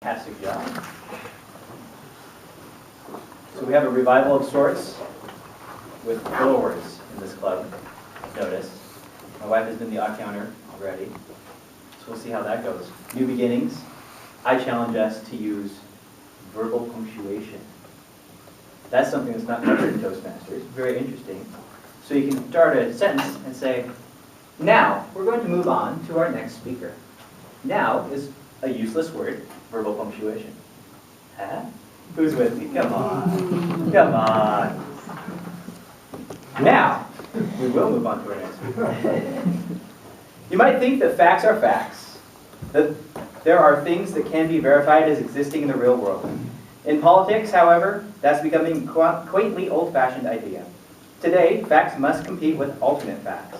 Fantastic job. So we have a revival of sorts with little words in this club, notice. My wife has been the odd counter already, so we'll see how that goes. New beginnings. I challenge us to use verbal punctuation. That's something that's not covered in Toastmasters. Very interesting. So you can start a sentence and say, now, we're going to move on to our next speaker. Now is a useless word, verbal punctuation. Huh? Who's with me? Come on. Come on. Now, we will move on to our next speaker. You might think that facts are facts, that there are things that can be verified as existing in the real world. In politics, however, that's becoming a quaintly old-fashioned idea. Today, facts must compete with alternate facts,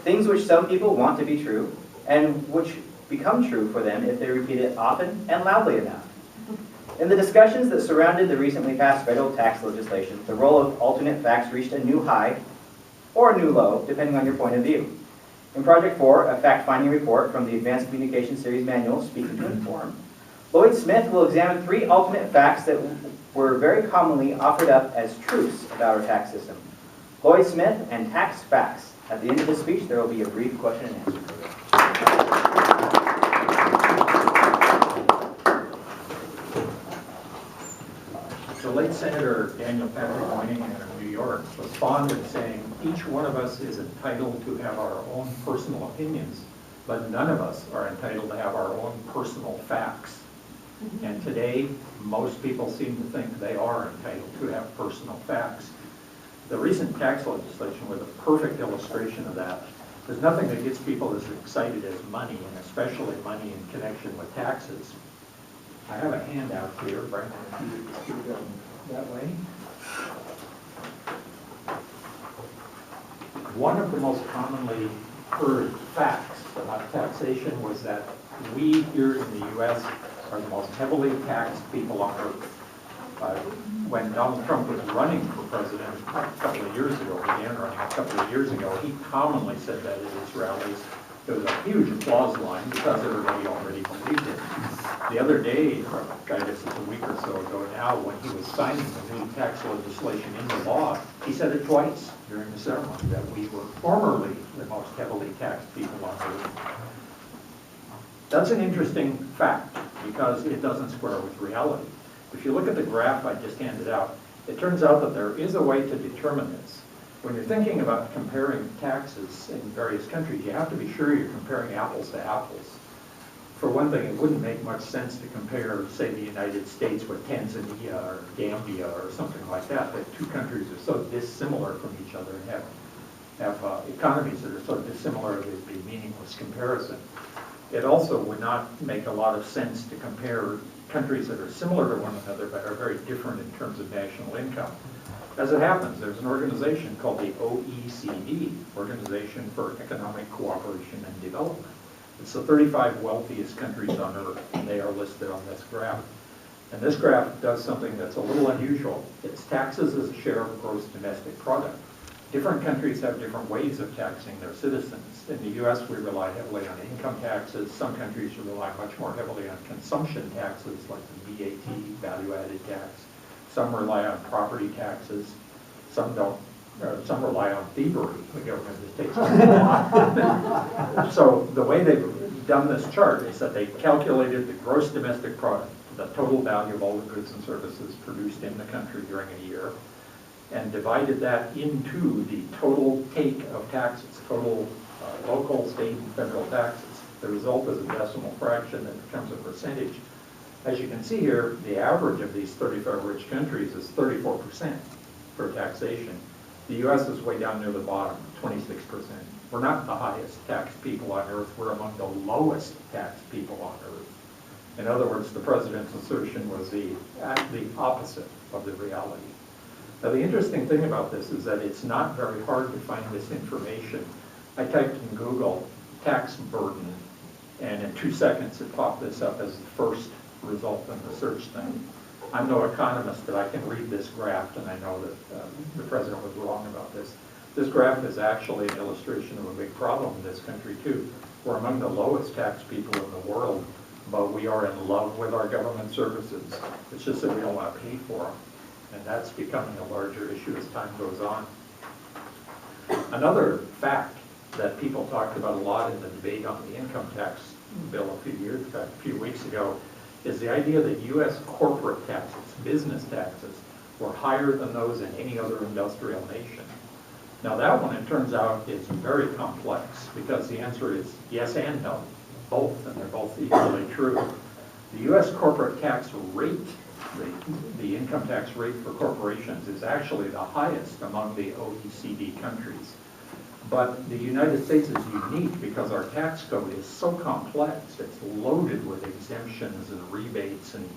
things which some people want to be true, and which become true for them if they repeat it often and loudly enough. In the discussions that surrounded the recently passed federal tax legislation, the role of alternate facts reached a new high or a new low, depending on your point of view. In Project 4, a fact-finding report from the Advanced Communication Series manual, Speaking to Inform, Lloyd Smith will examine 3 alternate facts that were very commonly offered up as truths about our tax system. Lloyd Smith and tax facts. At the end of this speech, there will be a brief question and answer period. The late Senator Daniel Patrick Moynihan of New York was fond of saying, each one of us is entitled to have our own personal opinions, but none of us are entitled to have our own personal facts. And today, most people seem to think they are entitled to have personal facts. The recent tax legislation was a perfect illustration of that. There's nothing that gets people as excited as money, and especially money in connection with taxes. I have a handout here, Brian, if you could go that way. One of the most commonly heard facts about taxation was that we here in the U.S. are the most heavily taxed people on earth. When Donald Trump was running for president a couple of years ago, began running a couple of years ago, he commonly said that at his rallies. There was a huge applause line because everybody already believed it. The other day, I guess it's a week or so ago now, when he was signing the new tax legislation into law, he said it twice during the ceremony that we were formerly the most heavily taxed people on earth. That's an interesting fact because it doesn't square with reality. If you look at the graph I just handed out, it turns out that there is a way to determine this. When you're thinking about comparing taxes in various countries, you have to be sure you're comparing apples to apples. For one thing, it wouldn't make much sense to compare, say, the United States with Tanzania or Gambia or something like that. That 2 countries are so dissimilar from each other and have economies that are so dissimilar that it'd be a meaningless comparison. It also would not make a lot of sense to compare countries that are similar to one another but are very different in terms of national income. As it happens, there's an organization called the OECD, Organization for Economic Cooperation and Development. It's the 35 wealthiest countries on earth, and they are listed on this graph. And this graph does something that's a little unusual. It's taxes as a share of gross domestic product. Different countries have different ways of taxing their citizens. In the US, we rely heavily on income taxes. Some countries rely much more heavily on consumption taxes, like the VAT, value-added tax. Some rely on property taxes. Some don't. Some rely on thievery. The government just takes on. So the way they've done this chart is that they calculated the gross domestic product, the total value of all the goods and services produced in the country during a year, and divided that into the total take of taxes, total local, state, and federal taxes. The result is a decimal fraction that becomes a percentage. As you can see here, the average of these 35 rich countries is 34% for taxation. The U.S. is way down near the bottom, 26%. We're not the highest taxed people on earth. We're among the lowest taxed people on earth. In other words, the president's assertion was the opposite of the reality. Now, the interesting thing about this is that it's not very hard to find this information. I typed in Google tax burden, and in 2 seconds it popped this up as the first result in the search thing. I'm no economist, but I can read this graph, and I know that the president was wrong about this. This graph is actually an illustration of a big problem in this country, too. We're among the lowest taxed people in the world, but we are in love with our government services. It's just that we don't want to pay for them. And that's becoming a larger issue as time goes on. Another fact that people talked about a lot in the debate on the income tax bill a few weeks ago is the idea that U.S. corporate taxes, business taxes, were higher than those in any other industrial nation. Now that one, it turns out, is very complex because the answer is yes and no, both, and they're both equally true. The U.S. corporate tax rate, the income tax rate for corporations, is actually the highest among the OECD countries. But the United States is unique because our tax code is so complex. It's loaded with exemptions and rebates and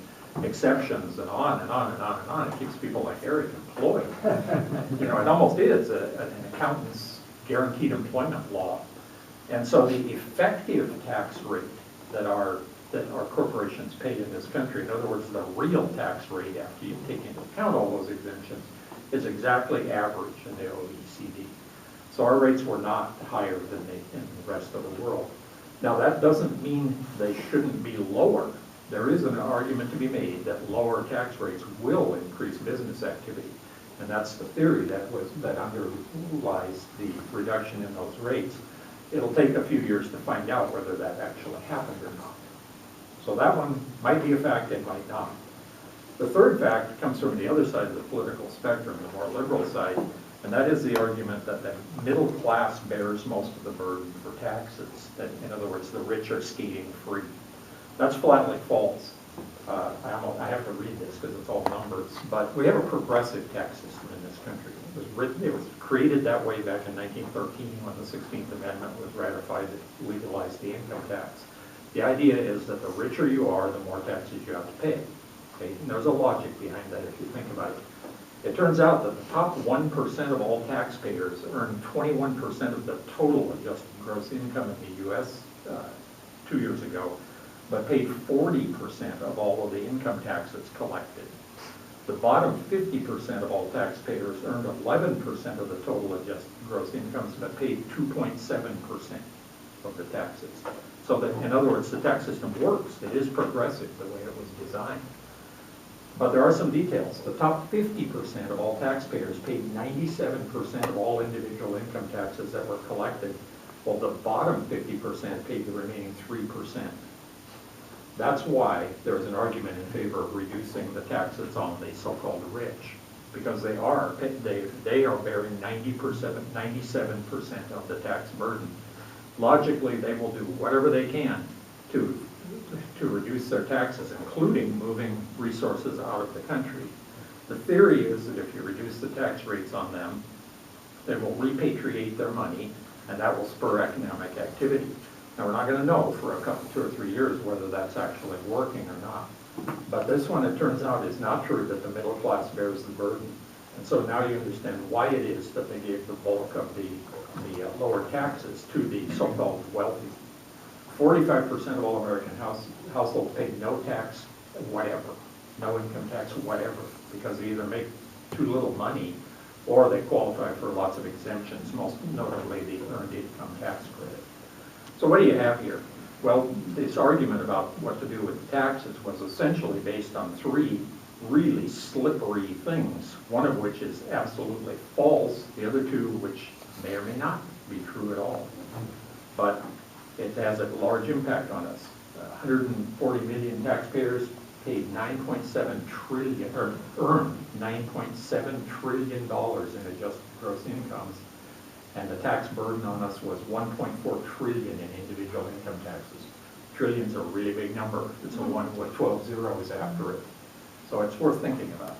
exceptions and on and on and on and on. It keeps people like Eric employed. You know, it almost is an accountant's guaranteed employment law. And so the effective tax rate that our corporations pay in this country, in other words, the real tax rate after you take into account all those exemptions, is exactly average in the OECD. So our rates were not higher than in the rest of the world. Now that doesn't mean they shouldn't be lower. There is an argument to be made that lower tax rates will increase business activity. And that's the theory that underlies the reduction in those rates. It'll take a few years to find out whether that actually happened or not. So that one might be a fact, it might not. The third fact comes from the other side of the political spectrum, the more liberal side, and that is the argument that the middle class bears most of the burden for taxes. That, in other words, the rich are skating free. That's flatly false. I have to read this because it's all numbers, but we have a progressive tax system in this country. It was created that way back in 1913 when the 16th Amendment was ratified that legalized the income tax. The idea is that the richer you are, the more taxes you have to pay. Okay? And there's a logic behind that if you think about it. It turns out that the top 1% of all taxpayers earn 21% of the total adjusted gross income in the U.S. 2 years ago, but paid 40% of all of the income taxes collected. The bottom 50% of all taxpayers earned 11% of the total adjusted gross incomes, but paid 2.7% of the taxes. So that, in other words, the tax system works. It is progressive the way it was designed. But there are some details. The top 50% of all taxpayers paid 97% of all individual income taxes that were collected, while the bottom 50% paid the remaining 3%. That's why there is an argument in favor of reducing the taxes on the so-called rich, because they are bearing 97% of the tax burden. Logically, they will do whatever they can to reduce their taxes, including moving resources out of the country. The theory is that if you reduce the tax rates on them, they will repatriate their money, and that will spur economic activity. Now, we're not going to know for a couple, 2 or 3 years whether that's actually working or not. But this one, it turns out, is not true that the middle class bears the burden. And so now you understand why it is that they gave the bulk of the lower taxes to the so-called wealthy. 45% of all American households pay no tax whatever, no income tax whatever, because they either make too little money or they qualify for lots of exemptions, most notably the earned income tax credit. So what do you have here? Well, this argument about what to do with the taxes was essentially based on 3 really slippery things, one of which is absolutely false, the other 2 which may or may not be true at all. But it has a large impact on us. 140 million taxpayers paid $9.7 trillion, or earned $9.7 trillion in adjusted gross incomes, and the tax burden on us was $1.4 trillion in individual income taxes. Trillion's a really big number. It's a one with 12 zeros after it. So it's worth thinking about.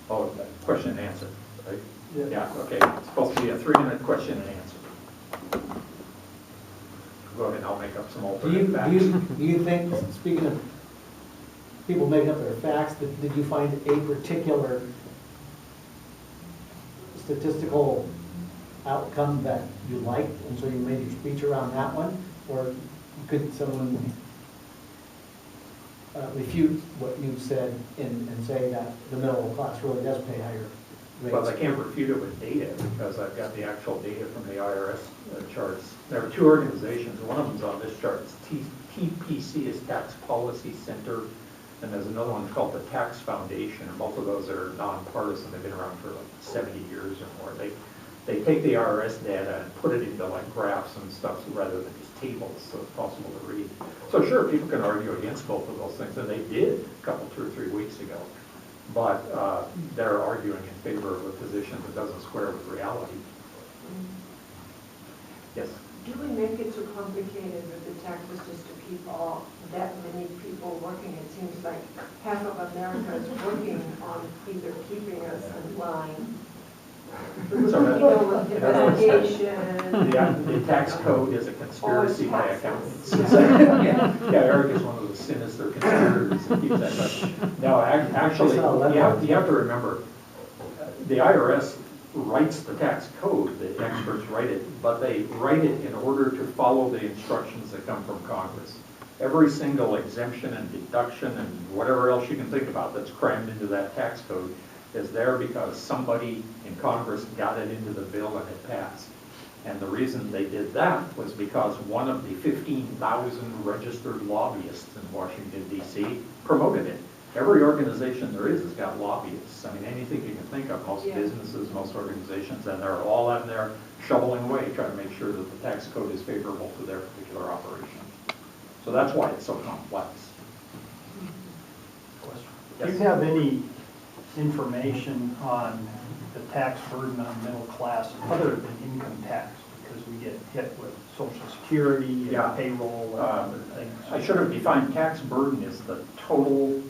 Oh, question and answer, right? Yeah, okay. It's supposed to be a 3-minute question and answer. Go ahead, I'll make up some alternate facts. Do you think, speaking of people making up their facts, did you find a particular statistical outcome that you liked, and so you made your speech around that one? Or could someone refute what you said and say that the middle class really does pay higher rates? Well, I can't refute it with data because I've got the actual data from the IRS charts. There are 2 organizations. One of them's on this chart. It's TPC is Tax Policy Center, and there's another one called the Tax Foundation, and both of those are nonpartisan. They've been around for like 70 years or more. They take the IRS data and put it into like graphs and stuff rather than just tables, so it's possible to read. So sure, people can argue against both of those things, and they did a couple, 2 or 3 weeks ago. But they're arguing in favor of a position that doesn't square with reality. Yes? Do we make it too complicated with the taxes just to keep all that many people working? It seems like half of America is working on either keeping us in line, with investigation. The tax code is a conspiracy by accountants. Yeah. Yeah, Eric is one of the sinister conspirators that keeps that up. No, actually, you have to remember, the IRS writes the tax code, the experts write it, but they write it in order to follow the instructions that come from Congress. Every single exemption and deduction and whatever else you can think about that's crammed into that tax code is there because somebody in Congress got it into the bill and it passed. And the reason they did that was because one of the 15,000 registered lobbyists in Washington, D.C. promoted it. Every organization there is has got lobbyists. I mean, anything you can think of, most businesses, most organizations, and they're all out there shoveling away, trying to make sure that the tax code is favorable to their particular operation. So that's why it's so complex. Do you have any information on the tax burden on middle class other than income tax? Because we get hit with Social Security and payroll and other things. I should have defined tax burden as the total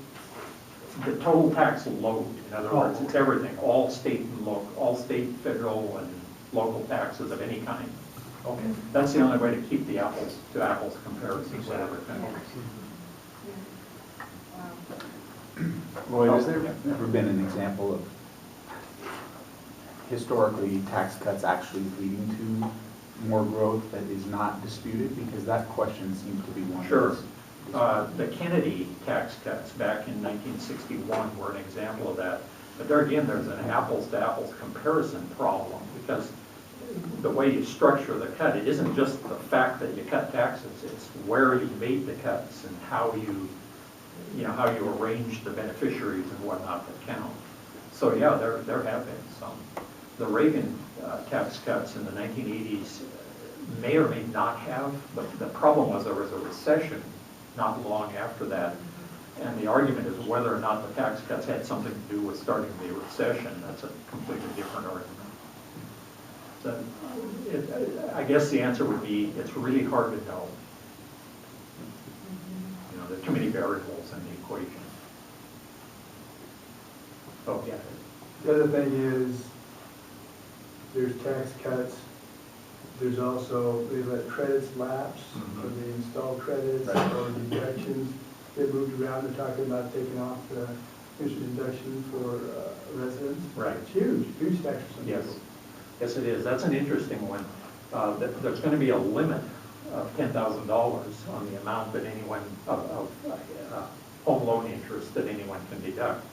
tax load. In other words, it's everything, all state and local, all state, federal, and local taxes of any kind. Okay. That's the only way to keep the apples to apples comparisons with everything. Lloyd, has there ever been an example of historically tax cuts actually leading to more growth that is not disputed? Because that question seems to be one. Sure. The Kennedy tax cuts back in 1961 were an example of that. But there again, there's an apples to apples comparison problem because the way you structure the cut, it isn't just the fact that you cut taxes, it's where you made the cuts and how you arrange the beneficiaries and whatnot that count. So yeah, there have been some. The Reagan tax cuts in the 1980s may or may not have, but the problem was there was a recession not long after that. And the argument is whether or not the tax cuts had something to do with starting the recession. That's a completely different argument. So I guess the answer would be it's really hard to know. You know, there are too many variables in the equation. Oh, yeah. The other thing is, there's tax cuts. There's also, we let credits lapse, or they install credits, or deductions get moved around. They're talking about taking off the interest deduction for residents. Right. It's huge, huge tax for some Yes. people. Yes, it is. That's an interesting one. There's going to be a limit of $10,000 on the amount that anyone, of home loan interest that anyone can deduct.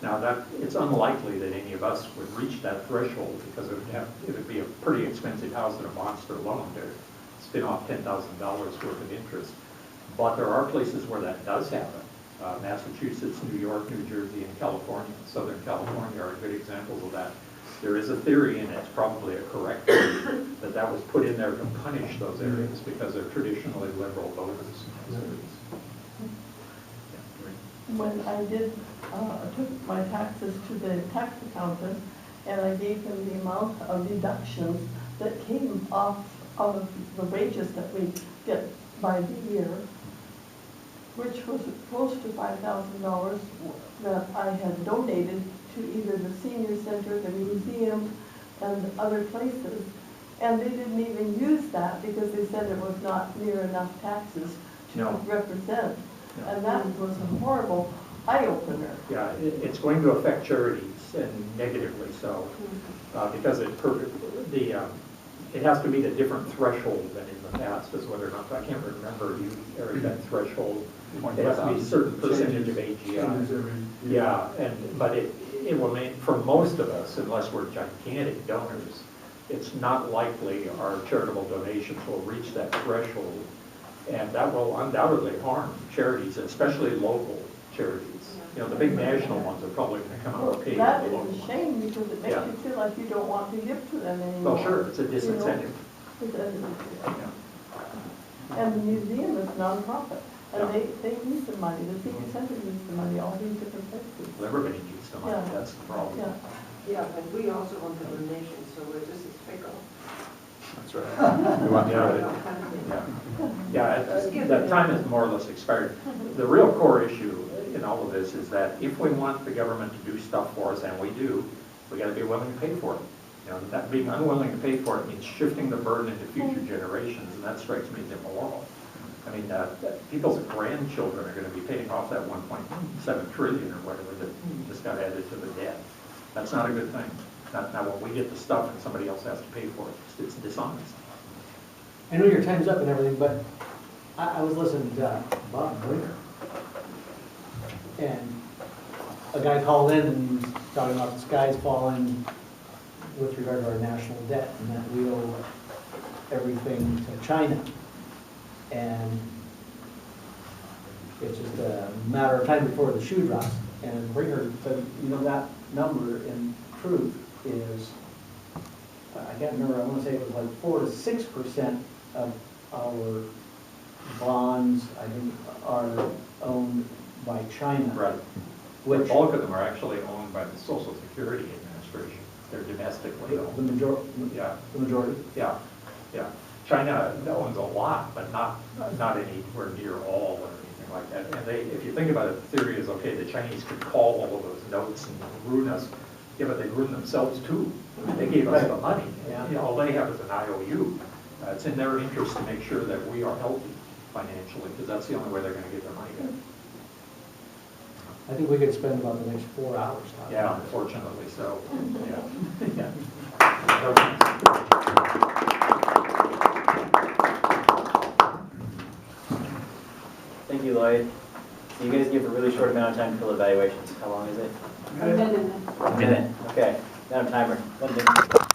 Now, it's unlikely that any of us would reach that threshold because it would be a pretty expensive house and a monster loan to spin off $10,000 worth of interest. But there are places where that does happen. Massachusetts, New York, New Jersey, and California. Southern California are good examples of that. There is a theory, and it's probably a correct theory, that was put in there to punish those areas because they're traditionally liberal voters. When I took my taxes to the tax accountant, and I gave him the amount of deductions that came off of the wages that we get by the year, which was close to $5,000 that I had donated to either the senior center, the museum, and other places. And they didn't even use that because they said it was not near enough taxes to represent. No. And that was a horrible eye-opener. Yeah, it's going to affect charities, and negatively so, because it has to meet a different threshold than in the past, as whether or not, I can't remember, Eric, that threshold. It has to be a certain percentage of AGI. Yeah, but it will make, for most of us, unless we're gigantic donors, it's not likely our charitable donations will reach that threshold And that will undoubtedly harm charities, especially local charities. You know, the big national ones are probably going to come out okay. That with the is local a ones. shame because it makes Yeah. you feel like you don't want to give to them anymore. Well, sure, it's a disincentive. And the museum is nonprofit, Yeah. and they need the money, the senior center needs the money, all these different places. Well, everybody needs the money, Yeah. that's the problem. Yeah. Yeah, but we also want the donations, so we're just as fickle. That's right. We want the You other- know, kind of thing. Yeah, that time is more or less expired. The real core issue in all of this is that if we want the government to do stuff for us, and we do, we gotta be willing to pay for it. You know, that being unwilling to pay for it means shifting the burden into future generations, and that strikes me as immoral. I mean, people's grandchildren are gonna be paying off that 1.7 trillion or whatever that just got added to the debt. That's not a good thing. Now, when we get the stuff and somebody else has to pay for it, it's dishonest. I know your time's up and everything, but I was listening to Bob Brinker. And a guy called in and he was talking about the sky's falling with regard to our national debt and that we owe everything to China. And it's just a matter of time before the shoe drops. And Brinker said, you know, that number in truth is, I can't remember, I want to say it was like 4 to 6% of our bonds, I think, are owned by China. Right. The Which, bulk of them are actually owned by the Social Security Administration. They're domestically the owned. Yeah, the majority. yeah, yeah. China owns a lot, but not anywhere near all or anything like that. And they, if you think about it, the theory is, okay, the Chinese could call all of those notes and ruin us. Yeah, but they ruin themselves too. They gave us the money. Yeah. You know, all they have is an IOU. It's in their interest to make sure that we are healthy financially, because that's the only way they're going to get their money back. I think we could spend about the next 4 hours talking Yeah, about it. unfortunately so. Yeah. Yeah. Thank you, Lloyd. So you guys give a really short amount of time to fill evaluations. How long is it? A minute. A minute. Okay. Now timer. 1 minute.